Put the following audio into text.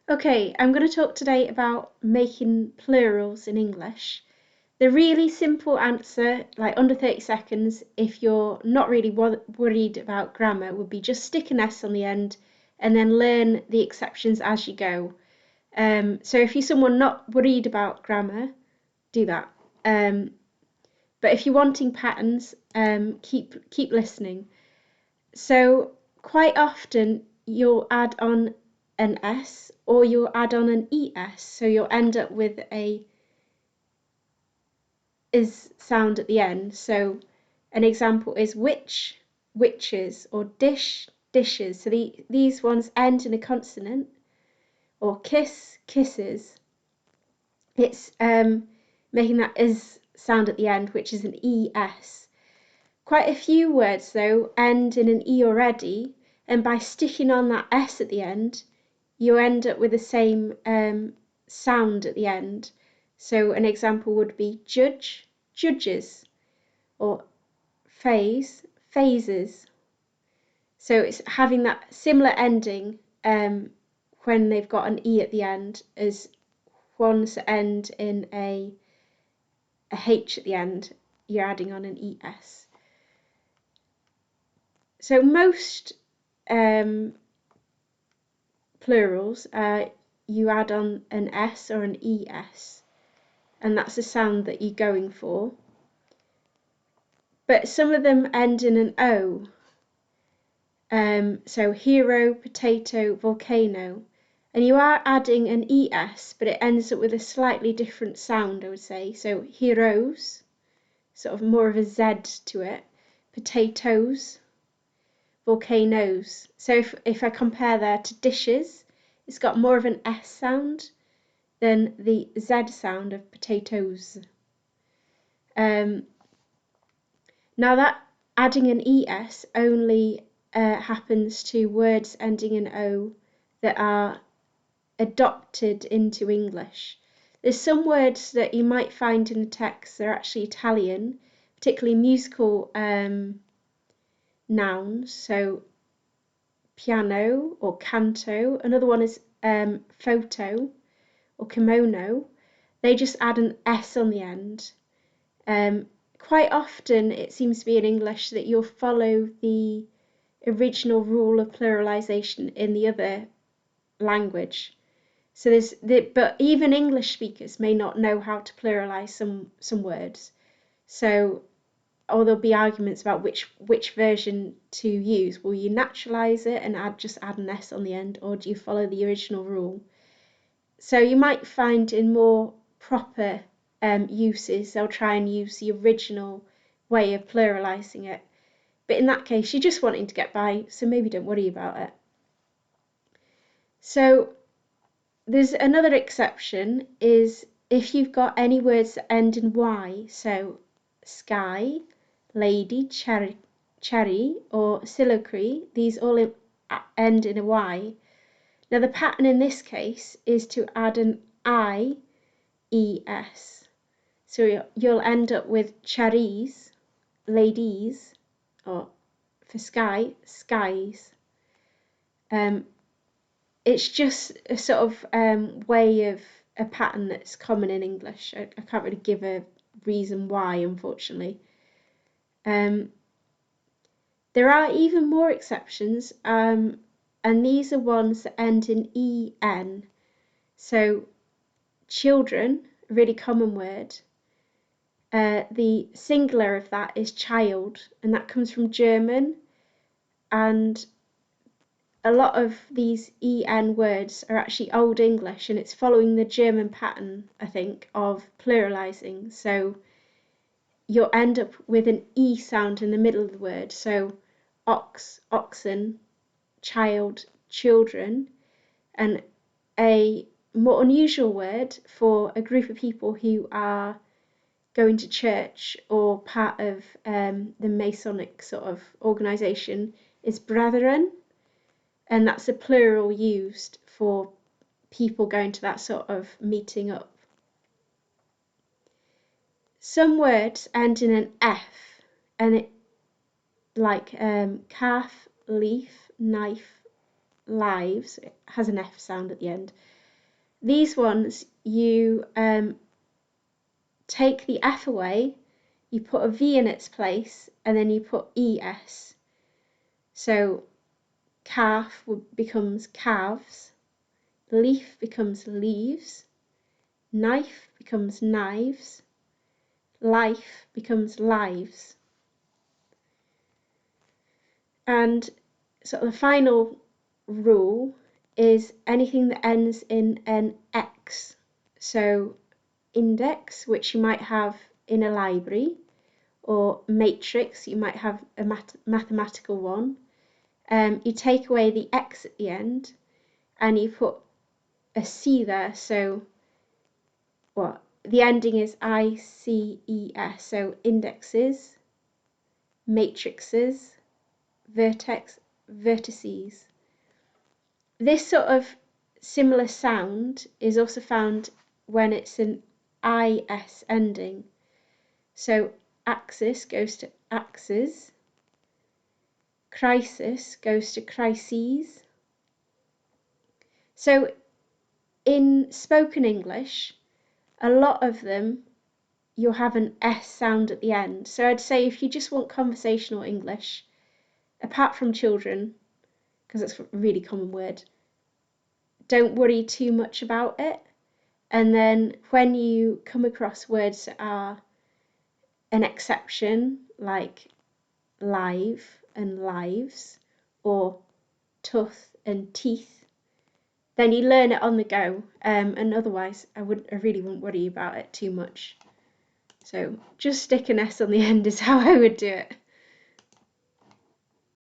Okay, I'm going to talk today about making plurals in English. The really simple answer, like under 30 seconds, if you're not really worried about grammar, would be just stick an S on the end and then learn the exceptions as you go. So if you're someone not worried about grammar, do that. But if you're wanting patterns, keep listening. So quite often you'll add on an S or you'll add on an ES, so you'll end up with a is sound at the end. So an example is which, witches, or dish, dishes. So these ones end in a consonant, or kiss, kisses. It's making that is sound at the end, which is an ES. Quite a few words, though, end in an E already, and by sticking on that S at the end, you end up with the same sound at the end. So an example would be judge, judges, or phase, phases. So it's having that similar ending when they've got an E at the end as ones that end in a H at the end, you're adding on an ES. So most plurals, you add on an S or an ES, and that's the sound that you're going for. But some of them end in an O. So hero, potato, volcano. And you are adding an ES, but it ends up with a slightly different sound, I would say. So heroes, sort of more of a Z to it. Potatoes, volcanoes. So if I compare there to dishes, it's got more of an S sound than the Z sound of potatoes. Now that adding an ES only happens to words ending in O that are adopted into English. There's some words that you might find in the text that are actually Italian, particularly musical nouns. So piano or canto. Another one is photo or kimono. They just add an S on the end. Quite often it seems to be in English that you'll follow the original rule of pluralization in the other language. So but even English speakers may not know how to pluralize some words. So, or there'll be arguments about which version to use. Will you naturalize it and just add an S on the end, or do you follow the original rule? So you might find in more proper uses, they'll try and use the original way of pluralizing it. But in that case, you're just wanting to get by, so maybe don't worry about it. So there's another exception is if you've got any words that end in Y, so sky, lady, cherry, or soliloquy, these all end in a Y. Now the pattern in this case is to add an I-E-S. So you'll end up with cherries, ladies, or for sky, skies. It's just a sort of way of a pattern that's common in English. I can't really give a reason why, unfortunately. There are even more exceptions, and these are ones that end in en. So children, a really common word. The singular of that is child, and that comes from German, and a lot of these en words are actually Old English, and it's following the German pattern, I think, of pluralizing. So you'll end up with an E sound in the middle of the word. So ox, oxen, child, children, and a more unusual word for a group of people who are going to church or part of the Masonic sort of organisation is brethren, and that's a plural used for people going to that sort of meeting up. Some words end in an F, and it like calf, leaf, knife, lives, it has an F sound at the end. These ones, you take the F away, you put a V in its place, and then you put ES. So calf becomes calves, leaf becomes leaves, knife becomes knives, life becomes lives. And sort of the final rule is anything that ends in an X. So index, which you might have in a library, or matrix, you might have a mathematical one. You take away the X at the end and you put a C there, so what? The ending is ICES, so indexes, matrices, vertices. This sort of similar sound is also found when it's an IS ending. So axis goes to axes, crisis goes to crises. So in spoken English, a lot of them you'll have an S sound at the end. So I'd say if you just want conversational English, apart from children, because it's a really common word, don't worry too much about it. And then when you come across words that are an exception, like live and lives, or tooth and teeth, then you learn it on the go. And otherwise, I really wouldn't worry about it too much. So just stick an S on the end is how I would do it.